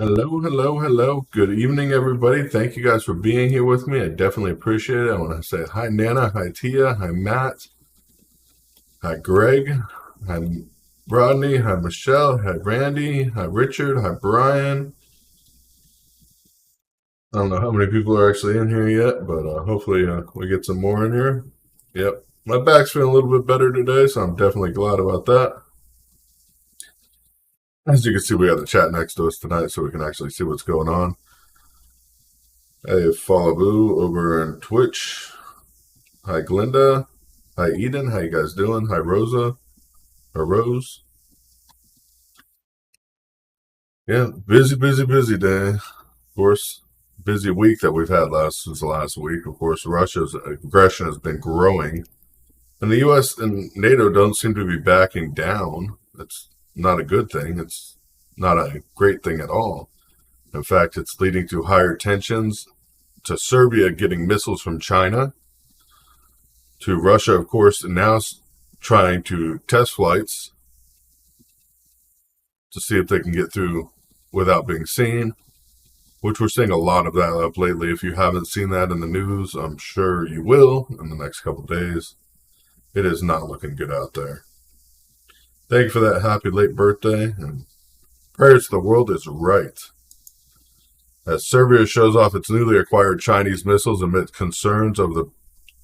Hello, hello, hello. Good evening, everybody. Thank you guys for being here with me. I definitely appreciate it. I want to say hi, Nana. Hi, Tia. Hi, Matt. Hi, Greg. Hi, Rodney. Hi, Michelle. Hi, Randy. Hi, Richard. Hi, Brian. I don't know how many people are actually in here yet, but hopefully we get some more in here. Yep. My back's feeling a little bit better today, so I'm definitely glad about that. As you can see, we have the chat next to us tonight, so we can actually see what's going on. Hey, Fallaboo over in Twitch. Hi, Glinda. Hi, Eden. How you guys doing? Hi, Rosa. Or Rose. Yeah, busy, busy, busy day. Of course, busy week that we've had since the last week. Of course, Russia's aggression has been growing. And the U.S. and NATO don't seem to be backing down. That's not a good thing. It's not a great thing at all. In fact, it's leading to higher tensions, to Serbia getting missiles from China, to Russia, of course, now trying to test flights to see if they can get through without being seen, which we're seeing a lot of that up lately. If you haven't seen that in the news, I'm sure you will in the next couple of days. It is not looking good out there. Thank you for that happy late birthday, and prayers to the world is right. As Serbia shows off its newly acquired Chinese missiles amid concerns of the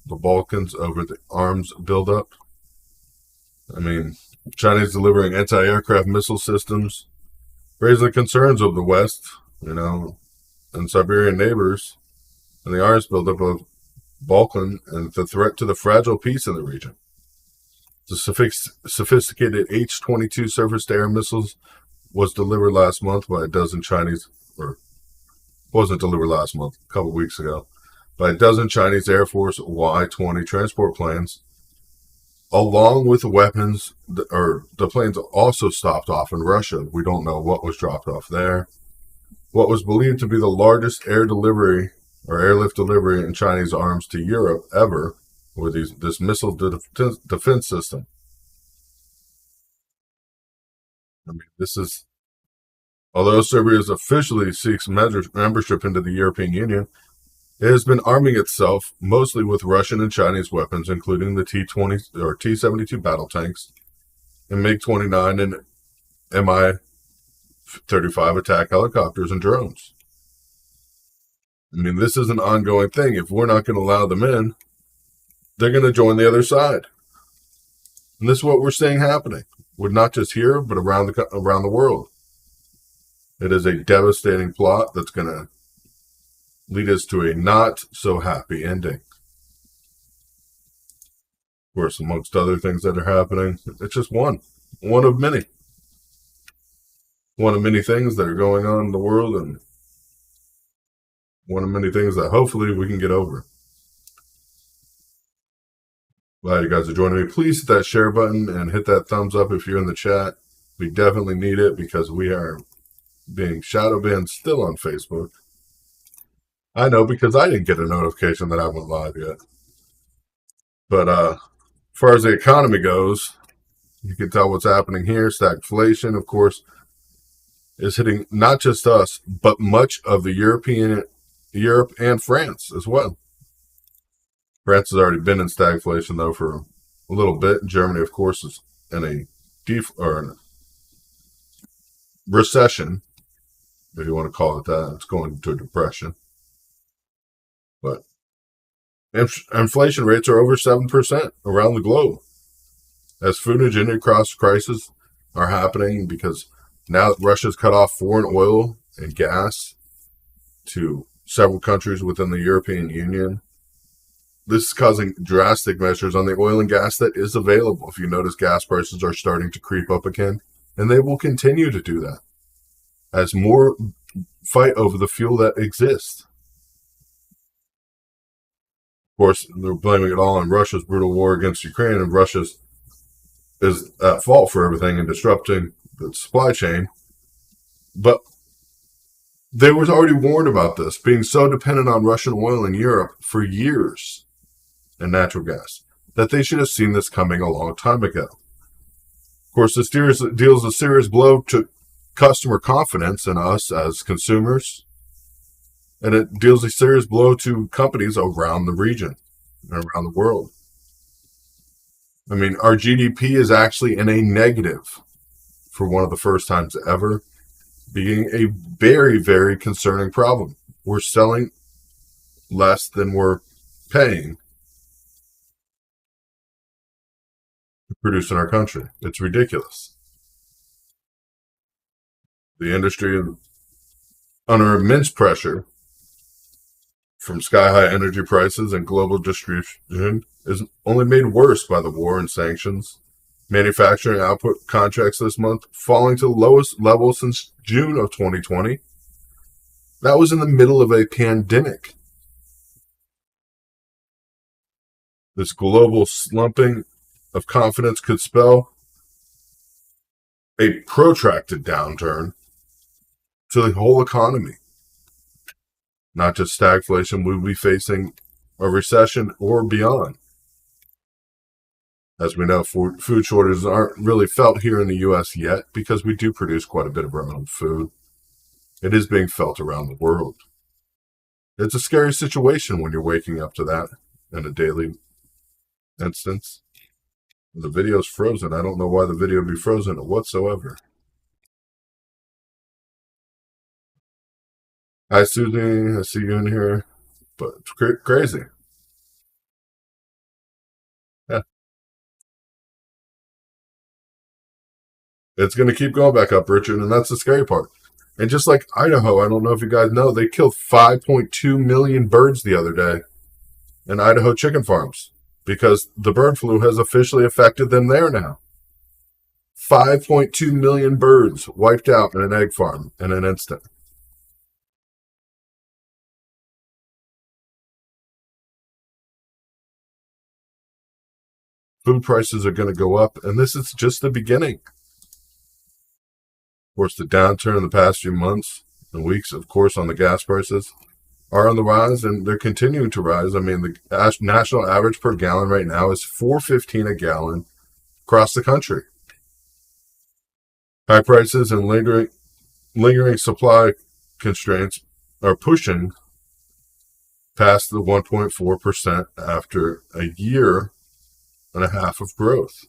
Balkans over the arms buildup. I mean, China's delivering anti-aircraft missile systems, raising the concerns of the West, and Siberian neighbors, and the arms buildup of Balkan, and the threat to the fragile peace in the region. The sophisticated H-22 surface-to-air missiles was delivered last month by a dozen Chinese, or wasn't delivered last month, a couple weeks ago, by a dozen Chinese Air Force Y-20 transport planes, along with weapons, the planes also stopped off in Russia. We don't know what was dropped off there. What was believed to be the largest airlift delivery in Chinese arms to Europe ever, with this missile defense system. I mean, although Serbia officially seeks membership into the European Union, it has been arming itself mostly with Russian and Chinese weapons, including the T-20 or T-72 battle tanks, and MiG-29 and Mi-35 attack helicopters and drones. I mean, this is an ongoing thing. If we're not going to allow them in, they're going to join the other side. And this is what we're seeing happening, with not just here, but around the world. It is a devastating plot that's going to lead us to a not so happy ending. Of course, amongst other things that are happening, it's just one of many. One of many things that are going on in the world, and one of many things that hopefully we can get over. Glad you guys are joining me. Please hit that share button and hit that thumbs up if you're in the chat. We definitely need it because we are being shadow banned still on Facebook. I know, because I didn't get a notification that I went live yet. But as far as the economy goes, you can tell what's happening here. Stagflation, of course, is hitting not just us, but much of the Europe and France as well. France has already been in stagflation, though, for a little bit. Germany, of course, is in a recession, if you want to call it that. It's going into a depression. But inflation rates are over 7% around the globe, as food and energy cost crises are happening because now that Russia's cut off foreign oil and gas to several countries within the European Union. This is causing drastic measures on the oil and gas that is available. If you notice, gas prices are starting to creep up again, and they will continue to do that as more fight over the fuel that exists. Of course, they're blaming it all on Russia's brutal war against Ukraine, and Russia is at fault for everything and disrupting the supply chain. But they were already warned about this, being so dependent on Russian oil in Europe for years and natural gas, that they should have seen this coming a long time ago. Of course, this deals a serious blow to customer confidence in us as consumers, and it deals a serious blow to companies around the region and around the world. I mean, our GDP is actually in a negative for one of the first times ever, being a very, very concerning problem. We're selling less than we're paying to produce in our country. It's ridiculous. The industry is under immense pressure from sky-high energy prices and global distribution is only made worse by the war and sanctions. Manufacturing output contracts this month falling to the lowest level since June of 2020. That was in the middle of a pandemic. This global slumping of confidence could spell a protracted downturn to the whole economy. Not just stagflation, we'll be facing a recession or beyond. As we know, food shortages aren't really felt here in the U.S. yet because we do produce quite a bit of our own food. It is being felt around the world. It's a scary situation when you're waking up to that in a daily instance. The video's frozen. I don't know why the video would be frozen whatsoever. Hi, Susie. I see you in here. But it's crazy. Yeah. It's going to keep going back up, Richard, and that's the scary part. And just like Idaho, I don't know if you guys know, they killed 5.2 million birds the other day in Idaho chicken farms because the bird flu has officially affected them there now. 5.2 million birds wiped out in an egg farm in an instant. Food prices are going to go up, and this is just the beginning. Of course, the downturn in the past few months and weeks, of course, on the gas prices are on the rise, and they're continuing to rise. I mean, the national average per gallon right now is $4.15 a gallon across the country. High prices and lingering supply constraints are pushing past the 1.4% after a year and a half of growth.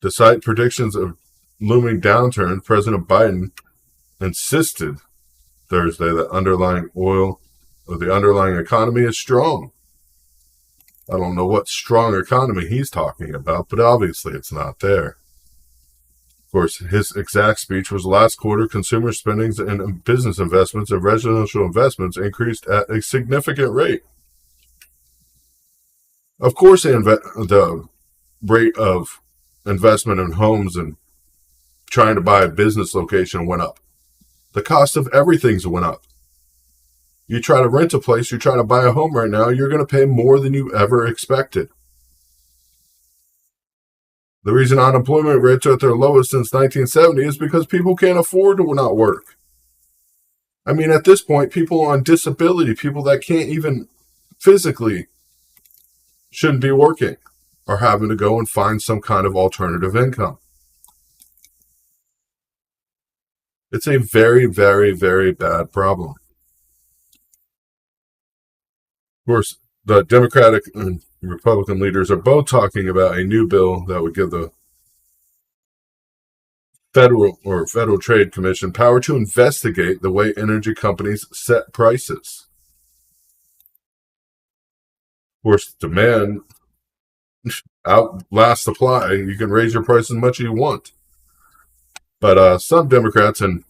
Despite predictions of looming downturn, President Biden insisted Thursday that the underlying economy is strong. I don't know what strong economy he's talking about, but obviously it's not there. Of course, his exact speech was last quarter, consumer spending and business investments and residential investments increased at a significant rate. Of course, the rate of investment in homes and trying to buy a business location went up. The cost of everything's went up. You try to rent a place, you try to buy a home right now, you're going to pay more than you ever expected. The reason unemployment rates are at their lowest since 1970 is because people can't afford to not work. I mean, at this point, people on disability, people that can't even physically shouldn't be working, are having to go and find some kind of alternative income. It's a very, very, very bad problem. Of course, the Democratic and Republican leaders are both talking about a new bill that would give the Federal Trade Commission power to investigate the way energy companies set prices. Of course, demand outlasts supply. You can raise your price as much as you want. But some Democrats and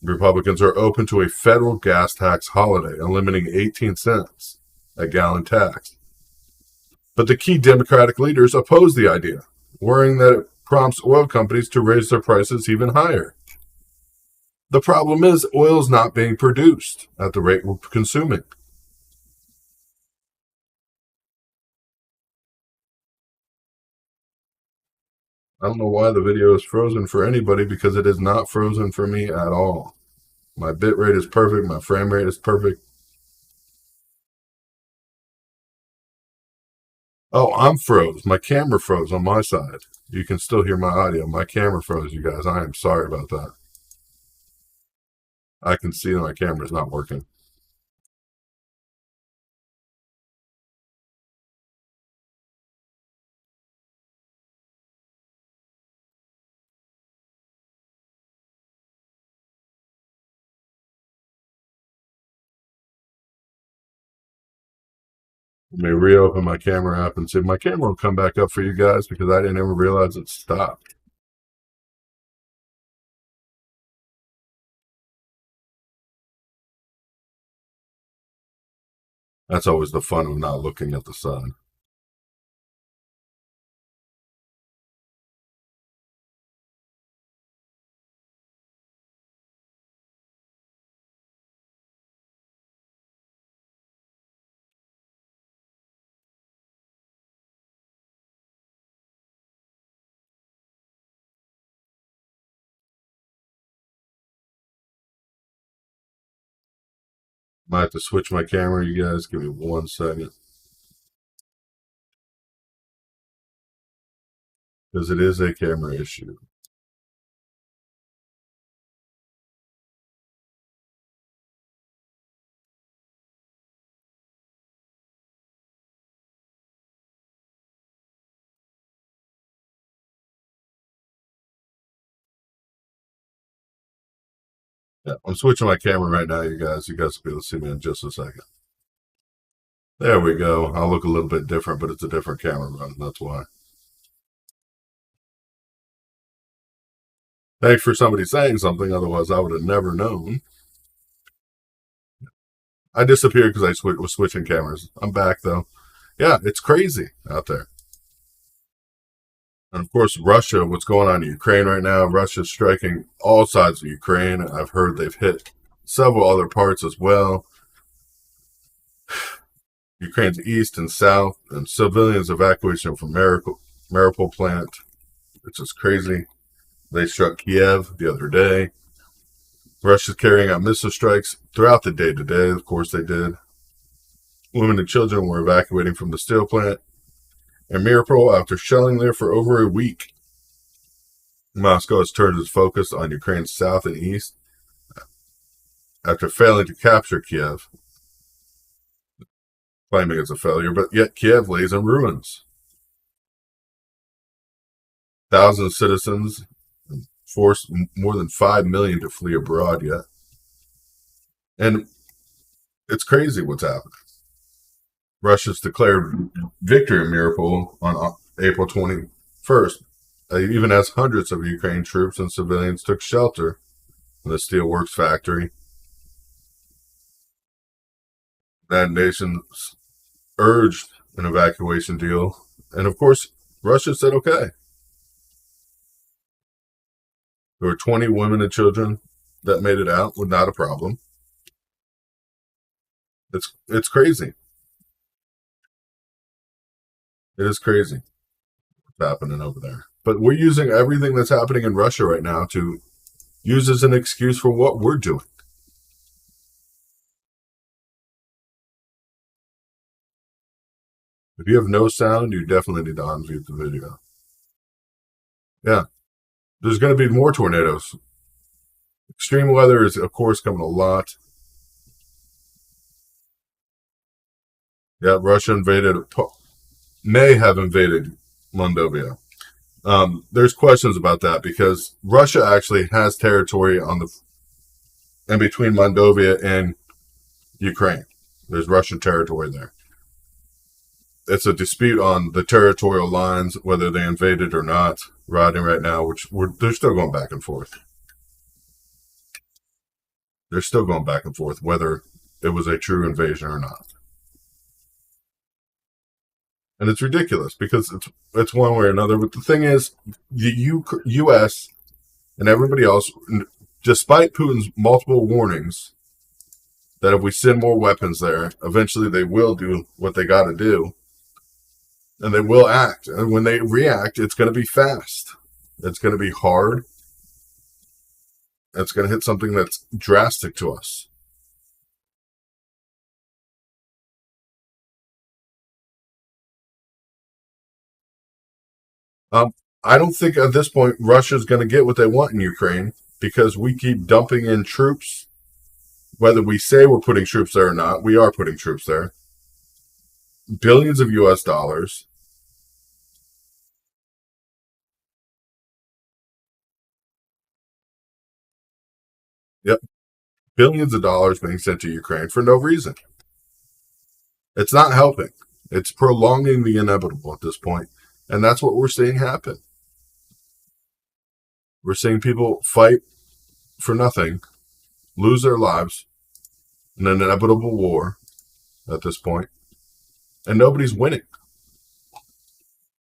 Republicans are open to a federal gas tax holiday, eliminating 18 cents a gallon tax. But the key Democratic leaders oppose the idea, worrying that it prompts oil companies to raise their prices even higher. The problem is oil is not being produced at the rate we're consuming. I don't know why the video is frozen for anybody, because it is not frozen for me at all. My bit rate is perfect. My frame rate is perfect. Oh, I'm froze. My camera froze on my side. You can still hear my audio. My camera froze, you guys. I am sorry about that. I can see that my camera's not working. Let me reopen my camera app and see if my camera will come back up for you guys because I didn't even realize it stopped. That's always the fun of not looking at the sun. Might have to switch my camera, you guys. Give me 1 second. Because it is a camera issue. Yeah, I'm switching my camera right now, you guys. You guys will be able to see me in just a second. There we go. I'll look a little bit different, but it's a different camera run. That's why. Thanks for somebody saying something. Otherwise, I would have never known. I disappeared because I was switching cameras. I'm back, though. Yeah, it's crazy out there. And of course, Russia, what's going on in Ukraine right now? Russia's striking all sides of Ukraine. I've heard they've hit several other parts as well. Ukraine's east and south, and civilians evacuation from Mariupol plant. It's just crazy. They struck Kiev the other day. Russia's carrying out missile strikes throughout the day today. Of course, they did. Women and children were evacuating from the steel plant in Mariupol after shelling there for over a week. Moscow has turned its focus on Ukraine's south and east after failing to capture Kiev, claiming it's a failure, but yet Kiev lays in ruins. Thousands of citizens forced more than 5 million to flee abroad yet. And it's crazy what's happening. Russia's declared victory in Mariupol on April 21st, even as hundreds of Ukraine troops and civilians took shelter in the steelworks factory. That nation urged an evacuation deal, and of course, Russia said okay. There were 20 women and children that made it out with not a problem. It's crazy. It is crazy what's happening over there. But we're using everything that's happening in Russia right now to use as an excuse for what we're doing. If you have no sound, you definitely need to unmute the video. Yeah. There's going to be more tornadoes. Extreme weather is, of course, coming a lot. Yeah, Russia may have invaded Moldova. There's questions about that because Russia actually has territory in between Moldova and Ukraine. There's Russian territory there. It's a dispute on the territorial lines, whether they invaded or not, riding right now, which they're still going back and forth. They're still going back and forth whether it was a true invasion or not. And it's ridiculous because it's one way or another. But the thing is, the U.S. and everybody else, despite Putin's multiple warnings that if we send more weapons there, eventually they will do what they got to do. And they will act. And when they react, it's going to be fast. It's going to be hard. It's going to hit something that's drastic to us. I don't think at this point Russia's going to get what they want in Ukraine because we keep dumping in troops Whether we say we're putting troops there or not, we are putting troops there. Billions of US dollars. Yep. Billions of dollars being sent to Ukraine for no reason. It's not helping. It's prolonging the inevitable at this point. And that's what we're seeing happen. We're seeing people fight for nothing, lose their lives in an inevitable war at this point, and nobody's winning.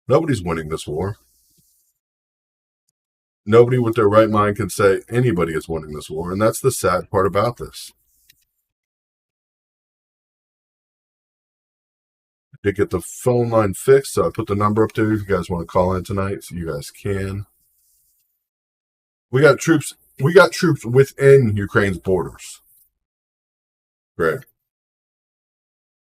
Nobody's winning this war. Nobody with their right mind can say anybody is winning this war, and that's the sad part about this. I did get the phone line fixed, so I put the number up there if you guys want to call in tonight, so you guys can. We got troops. We got troops within Ukraine's borders. Right.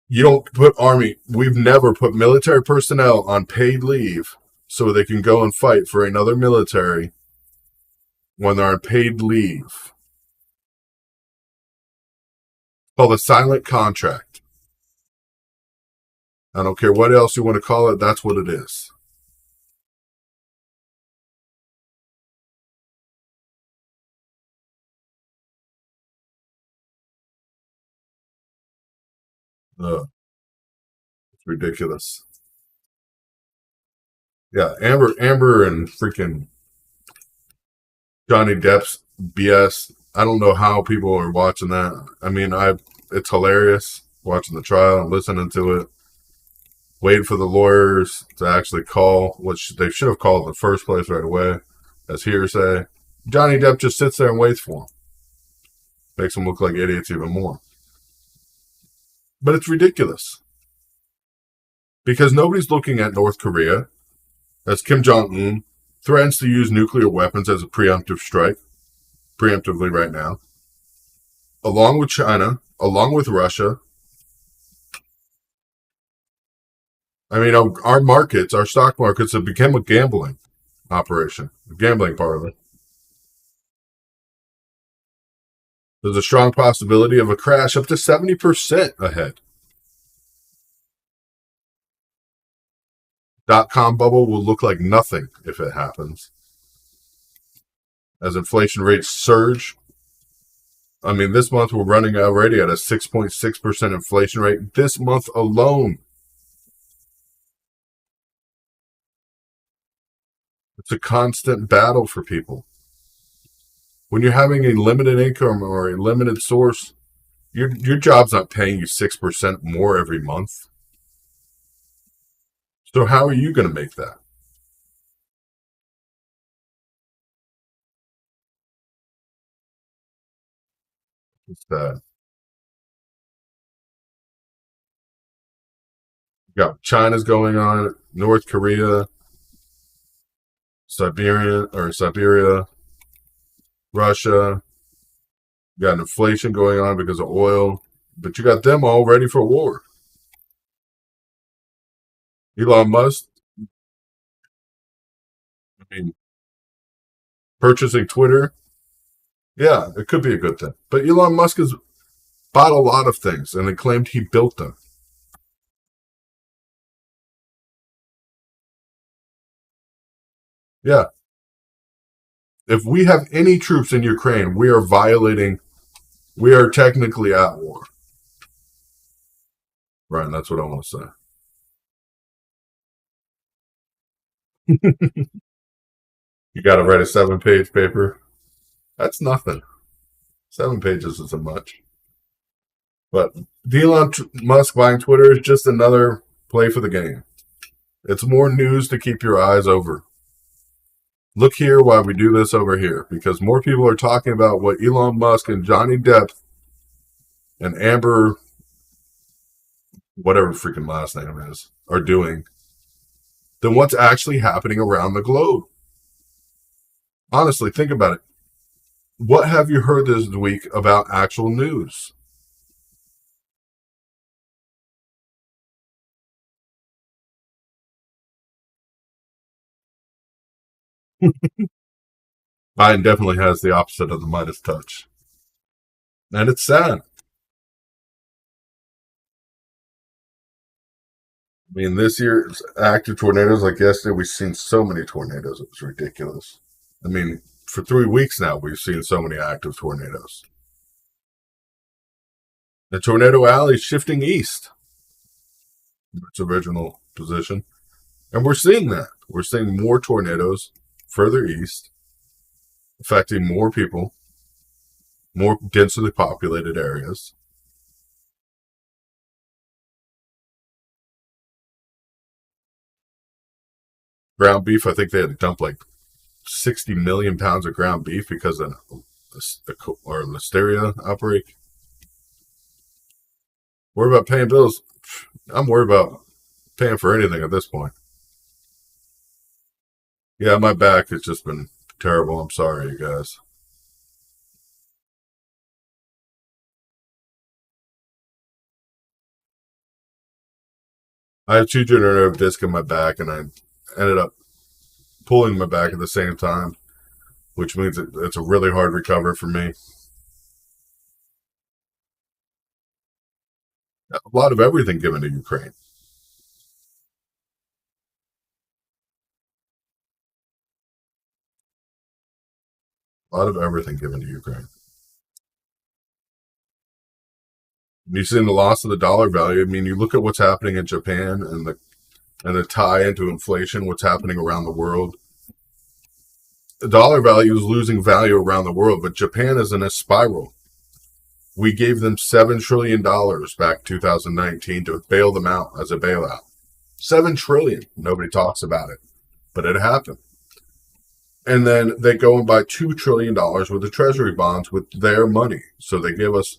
You don't put army. We've never put military personnel on paid leave so they can go and fight for another military when they're on paid leave. Called a silent contract. I don't care what else you want to call it. That's what it is. It's ridiculous. Yeah, Amber, and freaking Johnny Depp's BS. I don't know how people are watching that. I mean, it's hilarious watching the trial and listening to it. Waiting for the lawyers to actually call, which they should have called in the first place right away, as hearsay. Johnny Depp just sits there and waits for them. Makes them look like idiots even more. But it's ridiculous. Because nobody's looking at North Korea as Kim Jong-un threatens to use nuclear weapons as a preemptive strike, preemptively right now, along with China, along with Russia. I mean, our markets, our stock markets have become a gambling operation, a gambling parlor. There's a strong possibility of a crash up to 70% ahead. Dot-com bubble will look like nothing if it happens. As inflation rates surge, I mean, this month we're running already at a 6.6% inflation rate this month alone. It's a constant battle for people. When you're having a limited income or a limited source, your job's not paying you 6% more every month. So how are you going to make that? It's you got China's going on, North Korea, Siberia, Russia. You got inflation going on because of oil, but you got them all ready for war. Elon Musk, I mean, purchasing Twitter, yeah, it could be a good thing. But Elon Musk has bought a lot of things and then claimed he built them. Yeah. If we have any troops in Ukraine, we are technically at war. Right, that's what I want to say. You got to write a 7-page paper. That's nothing. 7 pages isn't much. But Elon Musk buying Twitter is just another play for the game. It's more news to keep your eyes over. Look here while we do this over here, because more people are talking about what Elon Musk and Johnny Depp and Amber, whatever freaking last name is, are doing than what's actually happening around the globe. Honestly, think about it. What have you heard this week about actual news? Biden definitely has the opposite of the Midas touch. And it's sad. I mean, this year's active tornadoes, like yesterday, we've seen so many tornadoes. It was ridiculous. I mean, for 3 weeks now, we've seen so many active tornadoes. The tornado alley is shifting east, its original position. And we're seeing that. We're seeing more tornadoes further east, affecting more people, more densely populated areas. Ground beef, I think they had to dump like 60 million pounds of ground beef because of a listeria outbreak. Worried about paying bills. I'm worried about paying for anything at this point. Yeah, my back has just been terrible. I'm sorry, you guys. I have two degenerative discs in my back, and I ended up pulling my back at the same time, which means it's a really hard recovery for me. A lot of everything given to Ukraine. A lot of everything given to Ukraine. You've seen the loss of the dollar value. I mean, you look at what's happening in Japan and the tie into inflation, what's happening around the world. The dollar value is losing value around the world, but Japan is in a spiral. We gave them $7 trillion back 2019 to bail them out as a bailout. 7 trillion. Nobody talks about it, but it happened. And then they go and buy $2 trillion worth of treasury bonds with their money. So they give us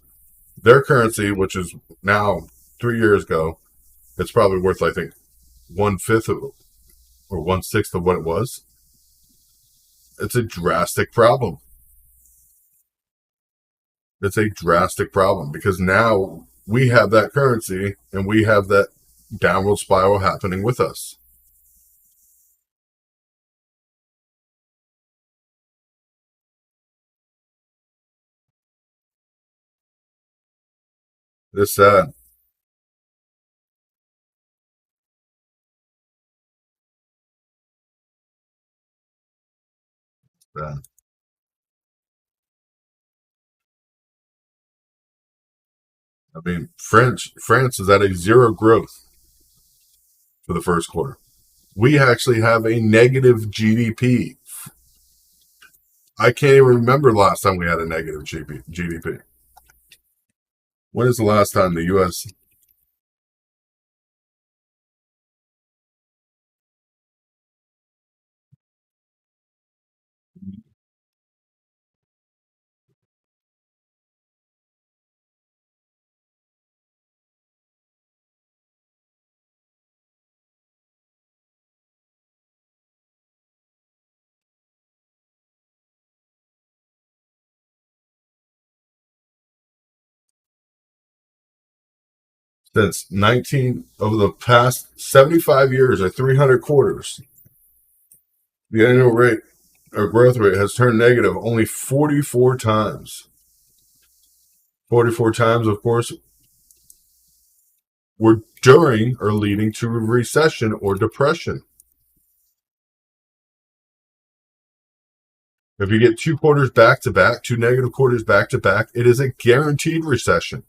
their currency, which is now 3 years ago, it's probably worth, I think, 1/5 of or 1/6 of what it was. It's a drastic problem. It's a drastic problem because now we have that currency and we have that downward spiral happening with us. It's sad. Yeah. I mean, France is at a zero growth for the first quarter. We actually have a negative GDP. I can't even remember the last time we had a negative GDP. When is the last time the U.S. since 19 over the past 75 years or 300 quarters, the annual rate or growth rate has turned negative only 44 times. 44 times, of course, were during or leading to a recession or depression. If you get 2 quarters back to back, two negative quarters back to back, it is a guaranteed recession.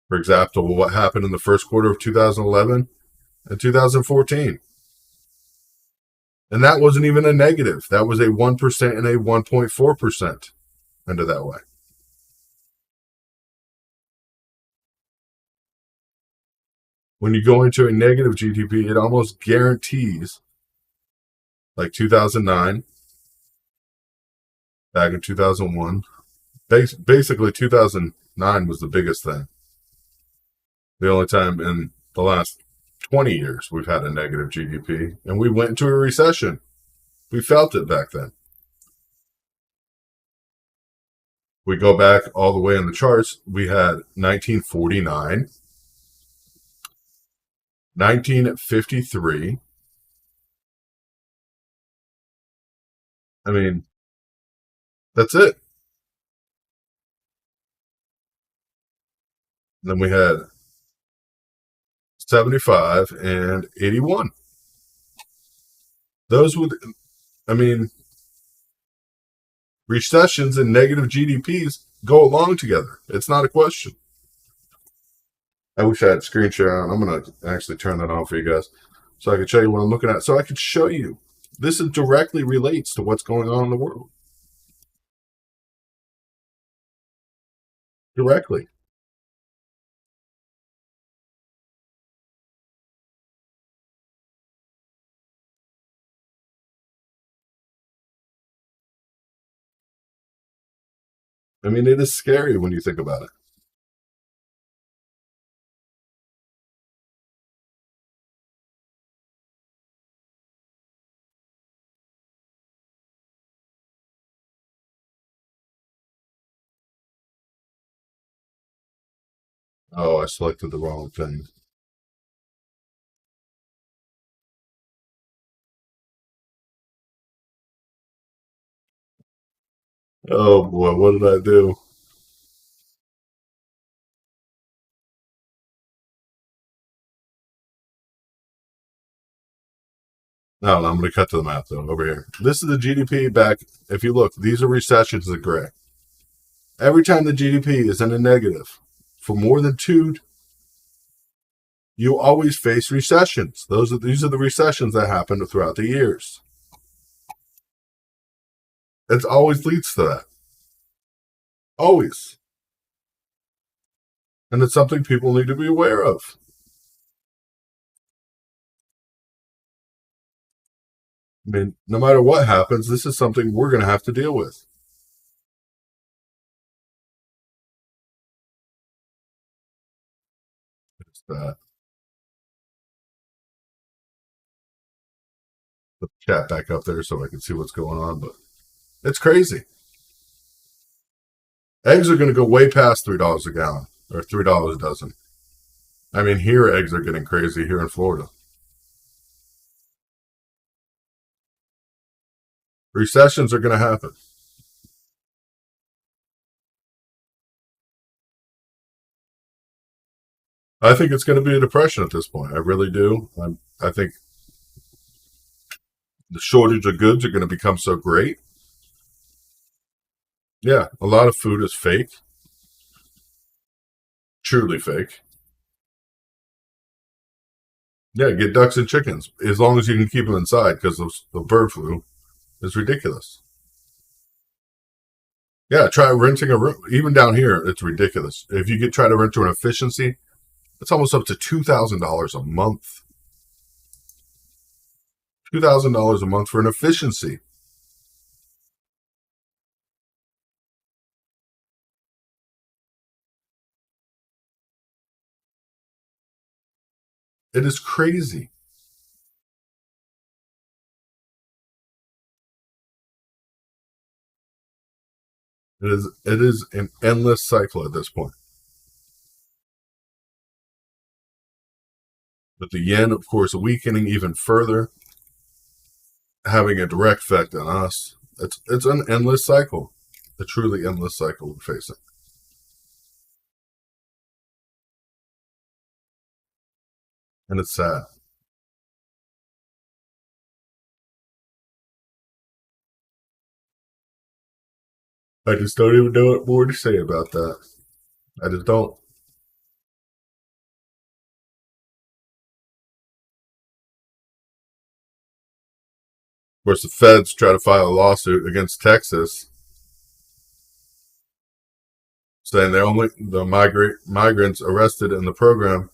For example, what happened in the first quarter of 2011 and 2014. And that wasn't even a negative. That was a 1% and a 1.4% under that way. When you go into a negative GDP, it almost guarantees, like 2009, back in 2001, basically 2009 was the biggest thing. The only time in the last 20 years we've had a negative GDP, and we went into a recession. We felt it back then. We go back all the way in the charts. We had 1949, 1953. I mean, that's it. then we had 75 and 81. Those would, I mean, recessions and negative GDPs go along together. It's not a question. I wish I had screen share on. I'm going to actually turn that on for you guys so I can show you what I'm looking at. So I can show you. This directly relates to what's going on in the world. Directly. I mean, it is scary when you think about it. Oh, I selected the wrong thing. Oh boy, what did I do? No, I'm going to cut to the map though. Over here, this is the GDP back. If you look, these are recessions in gray. Every time the GDP is in a negative for more than two, you always face recessions. These are the recessions that happen throughout the years. It always leads to that. Always. And it's something people need to be aware of. I mean, no matter what happens, this is something we're going to have to deal with. It's that. Put the chat back up there so I can see what's going on, but it's crazy. Eggs are going to go way past $3 a gallon or $3 a dozen. I mean, here eggs are getting crazy here in Florida. Recessions are going to happen. I think it's going to be a depression at this point. I really do. I think the shortage of goods are going to become so great. Yeah, a lot of food is fake, truly fake. Yeah, get ducks and chickens as long as you can keep them inside because of the bird flu is ridiculous. Yeah, try renting a room. Even down here, it's ridiculous. If you try to rent to an efficiency, it's almost up to $2,000 a month. $2,000 a month for an efficiency. It is crazy. It is an endless cycle at this point. But the yen, of course, weakening even further, having a direct effect on us. It's an endless cycle, a truly endless cycle we're facing. And it's sad. I just don't even know what more to say about that. I just don't. Of course, the feds try to file a lawsuit against Texas, saying the migrants arrested in the program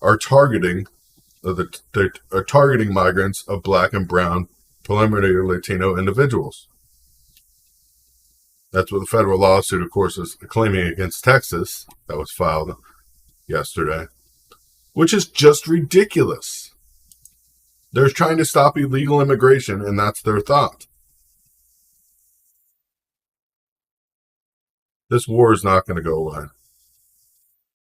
are targeting they are targeting migrants of black and brown, preliminary Latino individuals. That's what the federal lawsuit, of course, is claiming against Texas that was filed yesterday, which is just ridiculous. They're trying to stop illegal immigration, and that's their thought. This war is not going to go away.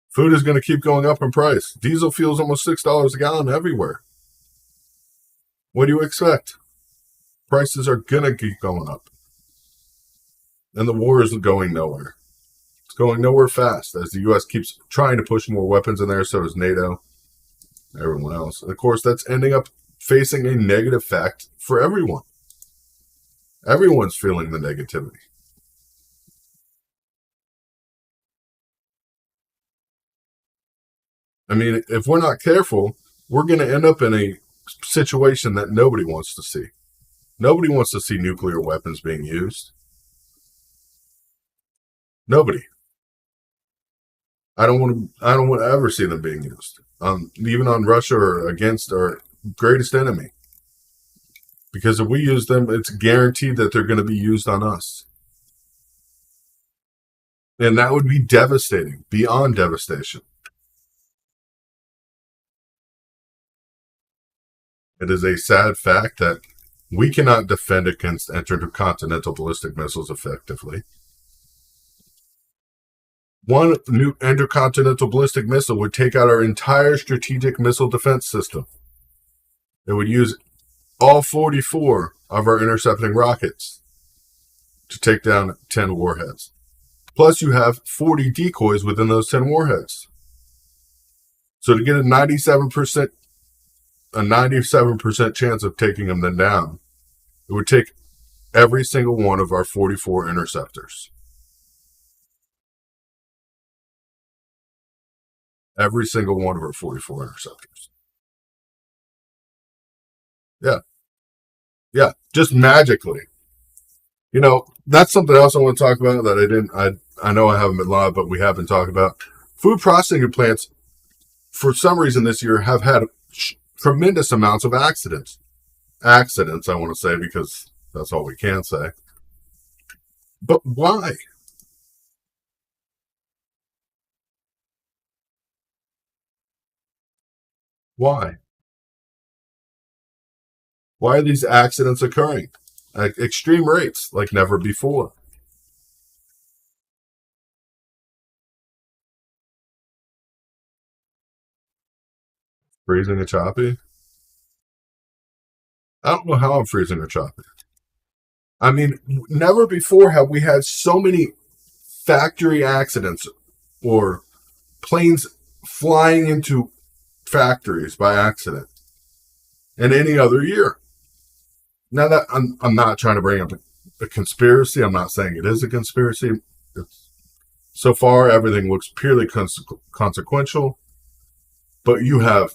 Food is going to keep going up in price. Diesel fuel is almost $6 a gallon everywhere. What do you expect? Prices are going to keep going up. And the war isn't going nowhere. It's going nowhere fast as the U.S. keeps trying to push more weapons in there. So does NATO, everyone else. And of course, that's ending up facing a negative effect for everyone. Everyone's feeling the negativity. I mean, if we're not careful, we're going to end up in a situation that nobody wants to see. Nobody wants to see nuclear weapons being used. Nobody. I don't want to ever see them being used. Even on Russia or against our greatest enemy. Because if we use them, it's guaranteed that they're going to be used on us. And that would be devastating, beyond devastation. It is a sad fact that we cannot defend against intercontinental ballistic missiles effectively. One new intercontinental ballistic missile would take out our entire strategic missile defense system. It would use all 44 of our intercepting rockets to take down 10 warheads. Plus, you have 40 decoys within those 10 warheads. So to get a 97% chance of taking them down, it would take every single one of our 44 interceptors. Every single one of our 44 interceptors. Yeah. Yeah. Just magically. You know, that's something else I want to talk about that I know I haven't been live, but we have been talking about. Food processing plants, for some reason this year, have had tremendous amounts of accidents. Accidents, I want to say, because that's all we can say. But why? Why? Why are these accidents occurring at extreme rates like never before? Freezing and choppy? I don't know how I'm freezing or choppy. I mean, never before have we had so many factory accidents or planes flying into factories by accident in any other year. Now that I'm not trying to bring up a conspiracy. I'm not saying it is a conspiracy. So far, everything looks purely consequential. But you have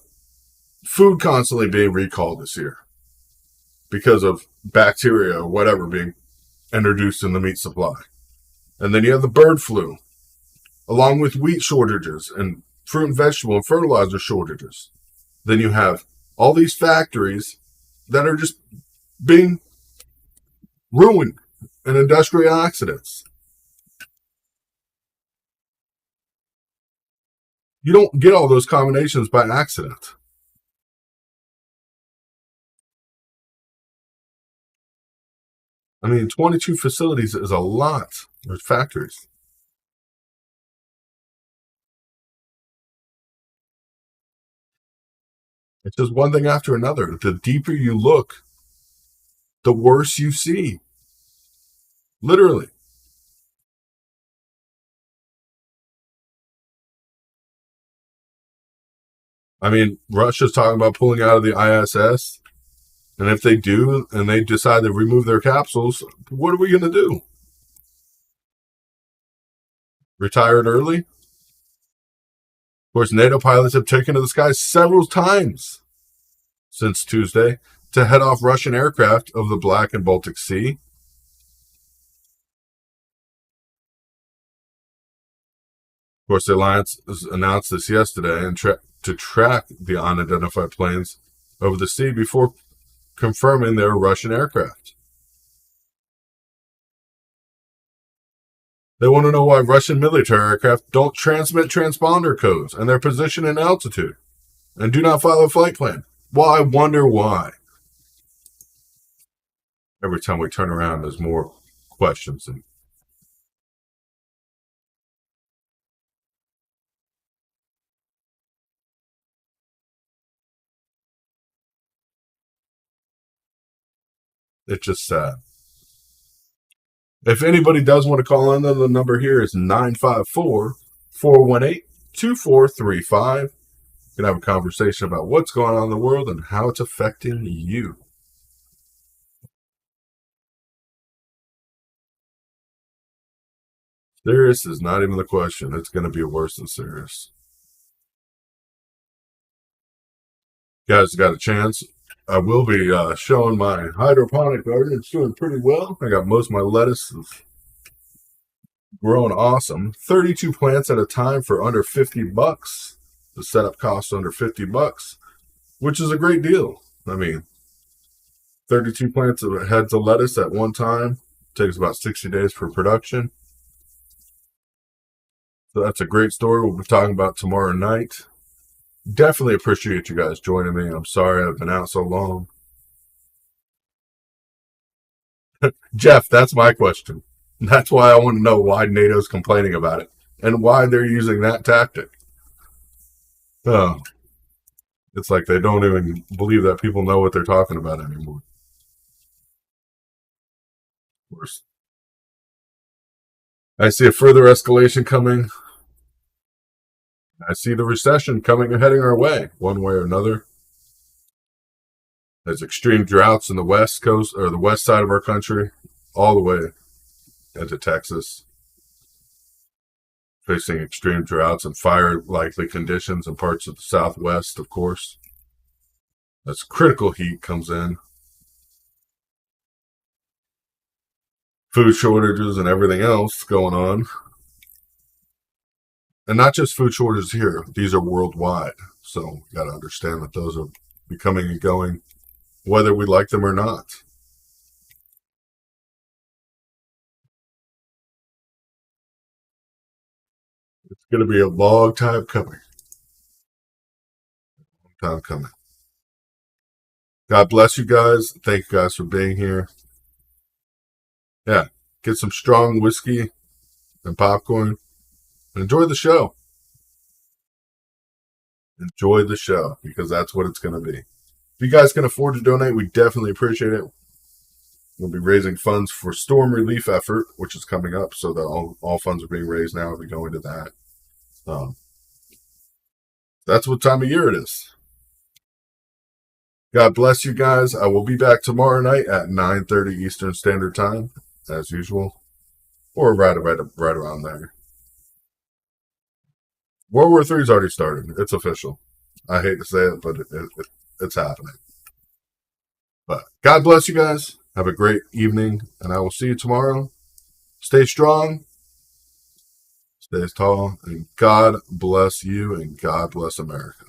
food constantly being recalled this year because of bacteria or whatever being introduced in the meat supply. And then you have the bird flu, along with wheat shortages and fruit and vegetable and fertilizer shortages. Then you have all these factories that are just being ruined in industrial accidents. You don't get all those combinations by accident. I mean, 22 facilities is a lot. There's factories. It's just one thing after another. The deeper you look, the worse you see. Literally. I mean, Russia's talking about pulling out of the ISS. And if they do, and they decide to remove their capsules, what are we going to do? Retire it early? Of course, NATO pilots have taken to the skies several times since Tuesday to head off Russian aircraft over the Black and Baltic Sea. Of course, the alliance announced this yesterday and to track the unidentified planes over the sea before confirming they were Russian aircraft. They want to know why Russian military aircraft don't transmit transponder codes and their position and altitude and do not follow a flight plan. Well, I wonder why. Every time we turn around, there's more questions. And it's just sad. If anybody does want to call in, then the number here is 954-418-2435. You can have a conversation about what's going on in the world and how it's affecting you. Serious is not even the question. It's going to be worse than serious. Guys got a chance. I will be showing my hydroponic garden. It's doing pretty well. I got most of my lettuce growing awesome. 32 plants at a time for under $50. The setup costs under $50, which is a great deal. I mean, 32 plants of heads of lettuce at one time takes about 60 days for production. So that's a great story we'll be talking about tomorrow night. Definitely appreciate you guys joining me. I'm sorry I've been out so long. Jeff, that's my question. That's why I want to know why NATO's complaining about it and why they're using that tactic. Oh, it's like they don't even believe that people know what they're talking about anymore. Of course. I see a further escalation coming. I see the recession coming and heading our way, one way or another. There's extreme droughts in the west coast or the west side of our country, all the way into Texas, facing extreme droughts and fire likely conditions in parts of the southwest, of course. As critical heat comes in, food shortages and everything else going on. And not just food shortages here, these are worldwide. So you got to understand that those are becoming and going, whether we like them or not. It's going to be a long time coming. Long time coming. God bless you guys. Thank you guys for being here. Yeah, get some strong whiskey and popcorn and enjoy the show. Enjoy the show because that's what it's going to be. If you guys can afford to donate, we definitely appreciate it. We'll be raising funds for storm relief effort, which is coming up. So that all funds are being raised now. We'll be going to that. That's what time of year it is. God bless you guys. I will be back tomorrow night at 9:30 Eastern Standard Time, as usual, or right around there. World War III's already started. It's official. I hate to say it, but it's happening. But God bless you guys. Have a great evening, and I will see you tomorrow. Stay strong, stay tall, and God bless you, and God bless America.